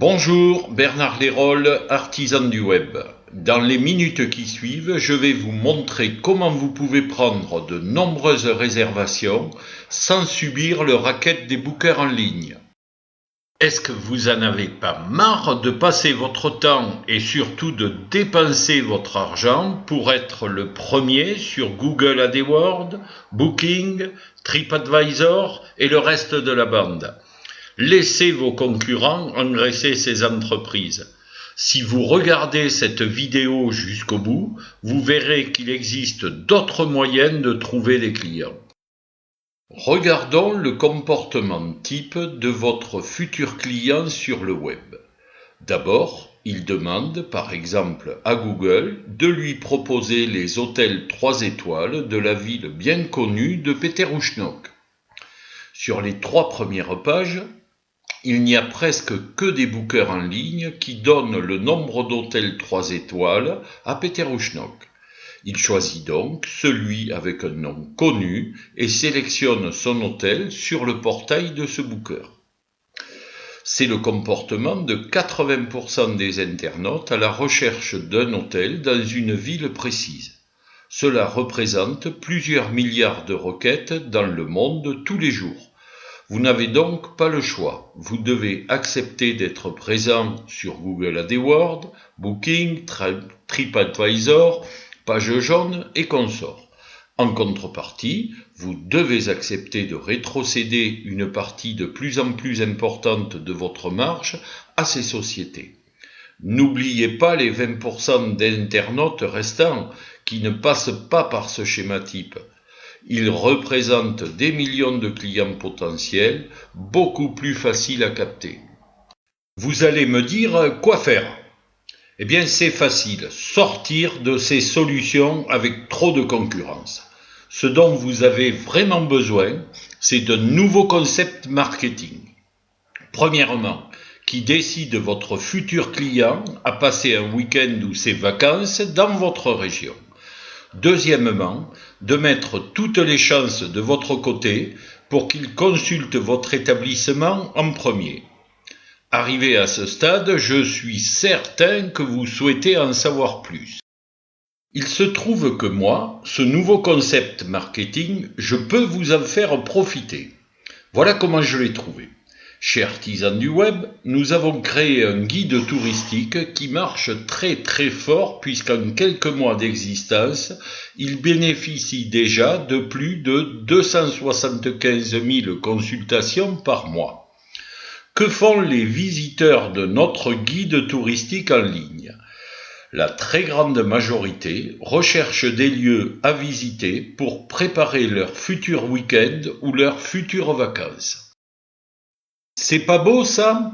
Bonjour, Bernard Lérolles, artisan du web. Dans les minutes qui suivent, je vais vous montrer comment vous pouvez prendre de nombreuses réservations sans subir le racket des bookers en ligne. Est-ce que vous en avez pas marre de passer votre temps et surtout de dépenser votre argent pour être le premier sur Google AdWords, Booking, TripAdvisor et le reste de la bande? Laissez vos concurrents engraisser ces entreprises. Si vous regardez cette vidéo jusqu'au bout, vous verrez qu'il existe d'autres moyens de trouver des clients. Regardons le comportement type de votre futur client sur le web. D'abord, il demande par exemple à Google de lui proposer les hôtels 3 étoiles de la ville bien connue de Peterušnoc. Sur les 3 premières pages, il n'y a presque que des bookers en ligne qui donnent le nombre d'hôtels 3 étoiles à Peterušnoc. Il choisit donc celui avec un nom connu et sélectionne son hôtel sur le portail de ce booker. C'est le comportement de 80% des internautes à la recherche d'un hôtel dans une ville précise. Cela représente plusieurs milliards de requêtes dans le monde tous les jours. Vous n'avez donc pas le choix. Vous devez accepter d'être présent sur Google AdWords, Booking, TripAdvisor, Page Jaune et consorts. En contrepartie, vous devez accepter de rétrocéder une partie de plus en plus importante de votre marge à ces sociétés. N'oubliez pas les 20% d'internautes restants qui ne passent pas par ce schéma type. Ils représentent des millions de clients potentiels, beaucoup plus faciles à capter. Vous allez me dire quoi faire? Eh bien c'est facile, sortir de ces solutions avec trop de concurrence. Ce dont vous avez vraiment besoin, c'est de nouveaux concepts marketing. Premièrement, qui décide votre futur client à passer un week-end ou ses vacances dans votre région. Deuxièmement, de mettre toutes les chances de votre côté pour qu'il consulte votre établissement en premier. Arrivé à ce stade, je suis certain que vous souhaitez en savoir plus. Il se trouve que moi, ce nouveau concept marketing, je peux vous en faire profiter. Voilà comment je l'ai trouvé. Chez Artisans du Web, nous avons créé un guide touristique qui marche très fort puisqu'en quelques mois d'existence, il bénéficie déjà de plus de 275 000 consultations par mois. Que font les visiteurs de notre guide touristique en ligne? La très grande majorité recherche des lieux à visiter pour préparer leur futur week-end ou leurs futures vacances. C'est pas beau ça?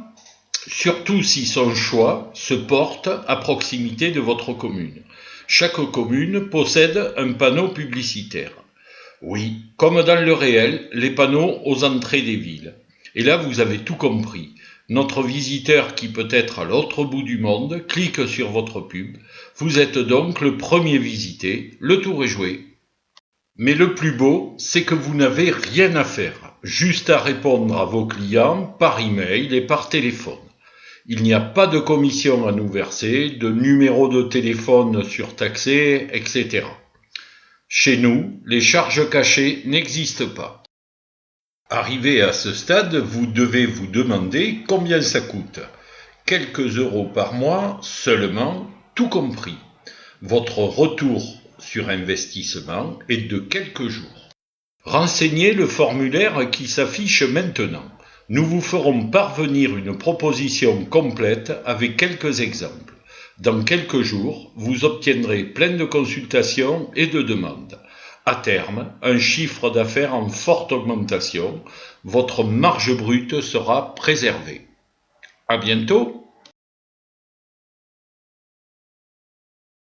Surtout si son choix se porte à proximité de votre commune. Chaque commune possède un panneau publicitaire. Oui, comme dans le réel, les panneaux aux entrées des villes. Et là, vous avez tout compris. Notre visiteur qui peut être à l'autre bout du monde clique sur votre pub. Vous êtes donc le premier visité, le tour est joué. Mais le plus beau, c'est que vous n'avez rien à faire, juste à répondre à vos clients par email et par téléphone. Il n'y a pas de commission à nous verser, de numéro de téléphone surtaxé, etc. Chez nous, les charges cachées n'existent pas. Arrivé à ce stade, vous devez vous demander combien ça coûte. Quelques euros par mois seulement, tout compris. Votre retour sur investissement est de quelques jours. Renseignez le formulaire qui s'affiche maintenant. Nous vous ferons parvenir une proposition complète avec quelques exemples. Dans quelques jours, vous obtiendrez plein de consultations et de demandes. À terme, un chiffre d'affaires en forte augmentation, votre marge brute sera préservée. À bientôt!